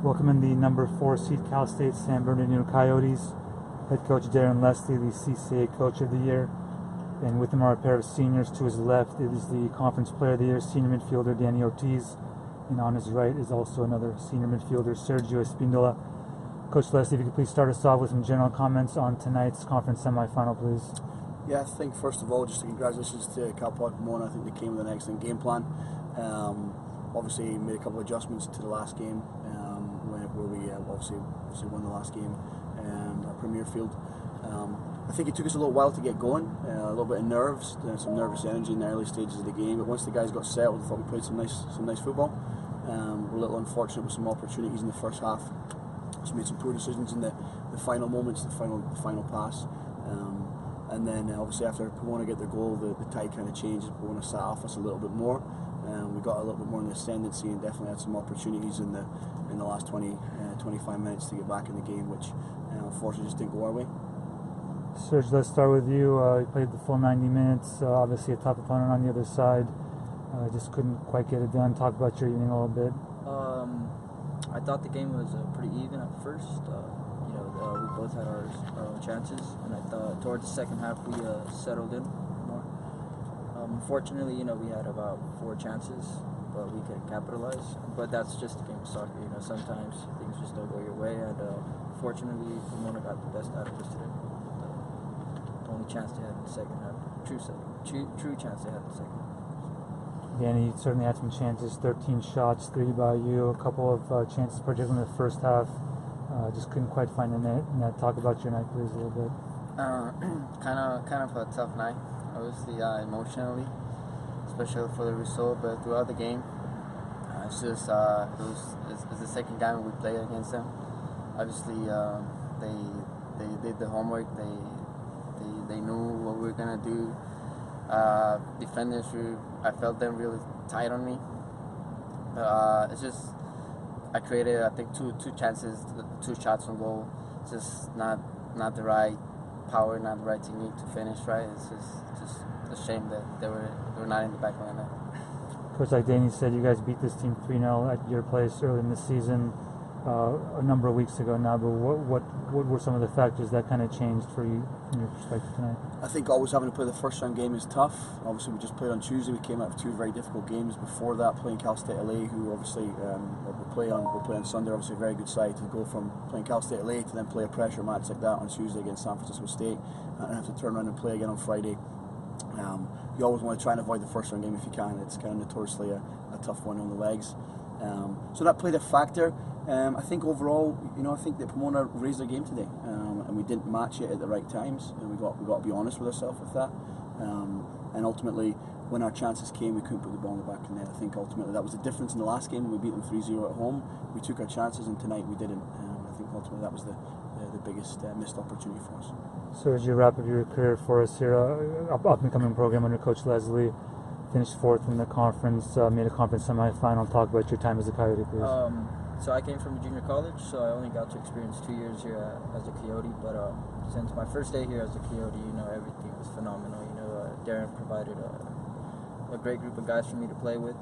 Welcoming the number 4 seed Cal State San Bernardino Coyotes, head coach Darren Leslie, the CCAA Coach of the Year. And with him are a pair of seniors. To his left is the Conference Player of the Year, senior midfielder Danny Ortiz. And on his right is also another senior midfielder, Sergio Espindola. Coach Leslie, if you could please start us off with some general comments on tonight's conference semifinal, please. Yeah, I think first of all, just congratulations to Cal Poly Pomona. I think they came with an excellent game plan. Obviously made a couple of adjustments to the last game, where we obviously won the last game at Premier Field. I think it took us a little while to get going, a little bit of nerves, some nervous energy in the early stages of the game. But once the guys got settled, I thought we played some nice football. We're a little unfortunate with some opportunities in the first half. Just made some poor decisions in the final moments, the final pass. And then obviously after Pomona get their goal, the tide kind of changes. Pomona sat off us a little bit more. We got a little bit more in the ascendancy and definitely had some opportunities in the last 25 minutes to get back in the game, which unfortunately just didn't go our way. Serge, let's start with you. You played the full 90 minutes, obviously a tough opponent on the other side. Just couldn't quite get it done. Talk about your evening a little bit. I thought the game was pretty even at first. We both had our own chances, and I thought towards the second half we settled in more. Unfortunately, we had about 4 chances, but we couldn't capitalize. But that's just the game of soccer. Sometimes things just don't go your way, and fortunately, Pomona got the best out of us today. The only chance they had in the second half, true chance they had in the second half. Danny, you certainly had some chances, 13 shots, 3 by you, a couple of chances, particularly in the first half. Just couldn't quite find the net. Talk about your night, please, a little bit. Kind of a tough night, obviously emotionally, especially for the result. But throughout the game, it's just it's the second game we played against them. Obviously, they did the homework. They knew what we were gonna do. Defenders, I felt them really tight on me. It's just I created, I think, two chances, 2 shots on goal. Just not the right power, not the right technique to finish right. It's just a shame that they were not in the back of the net. Coach, like Danny said, you guys beat this team 3-0 at your place early in the season, a number of weeks ago now. But what were some of the factors that kind of changed for you from your perspective tonight? I think always having to play the first round game is tough. Obviously we just played on Tuesday. We came out of 2 very difficult games before that, playing Cal State LA, who obviously we'll play on Sunday. Obviously a very good side. To go from playing Cal State LA to then play a pressure match like that on Tuesday against San Francisco State and have to turn around and play again on Friday. You always want to try and avoid the first round game if you can. It's kind of notoriously a tough one on the legs. So that played a factor. I think overall, I think that Pomona raised their game today, and we didn't match it at the right times. And we got to be honest with ourselves with that. And ultimately, when our chances came, we couldn't put the ball in the back of the net. I think ultimately that was the difference in the last game when we beat them 3-0 at home. We took our chances, and tonight we didn't. I think ultimately that was the biggest missed opportunity for us. So as you wrap up your career for us here, up-and-coming program under Coach Leslie, finished 4th in the conference, made a conference semifinal. Talk about your time as a Coyote, please. So I came from a junior college, so I only got to experience 2 years here as a Coyote. But since my first day here as a Coyote, everything was phenomenal. Darren provided a great group of guys for me to play with,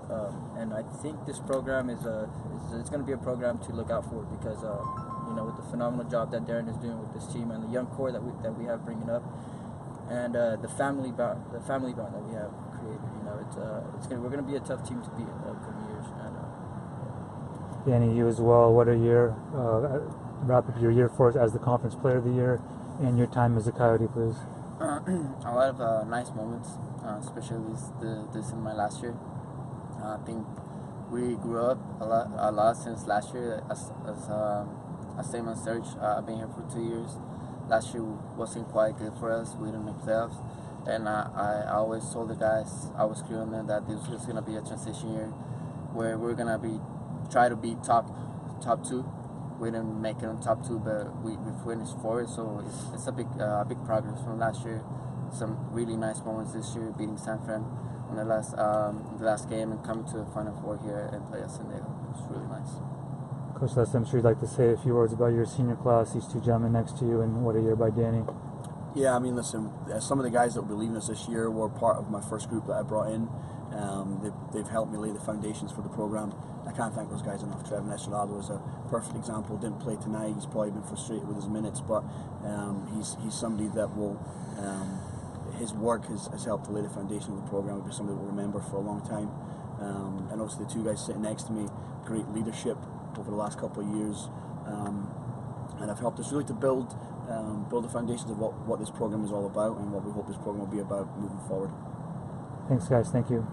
and I think this program it's going to be a program to look out for because with the phenomenal job that Darren is doing with this team and the young core that we have bringing up, and the family bond that we have created. We're going to be a tough team to beat in the upcoming years. Danny, you as well. What are your wrap up your year for us as the Conference Player of the Year and your time as a Coyote, please? A lot of nice moments, especially this in my last year. I think we grew up a lot since last year. Same as Serge, I've been here for 2 years. Last year wasn't quite good for us. We didn't make playoffs, and I always told the guys, I was clear on them that this was going to be a transition year where we're going to try to be top 2. We didn't make it on top 2, but we finished 4th, so it's a big progress from last year. Some really nice moments this year, beating San Fran on the last game and coming to the Final 4 here and play at San Diego. It was really nice. Coach Leslie, I'm sure you'd like to say a few words about your senior class, these 2 gentlemen next to you, and what a year by Danny. Yeah, I mean, listen, some of the guys that will be leaving us this year were part of my first group that I brought in. They've helped me lay the foundations for the program. I can't thank those guys enough. Trevin Estrelado is a perfect example. Didn't play tonight. He's probably been frustrated with his minutes, but he's somebody that will. His work has helped to lay the foundation of the program. It'll be somebody that we'll remember for a long time. And also the two guys sitting next to me, great leadership over the last couple of years, and have helped us really to build the foundations of what this program is all about and what we hope this program will be about moving forward. Thanks, guys. Thank you.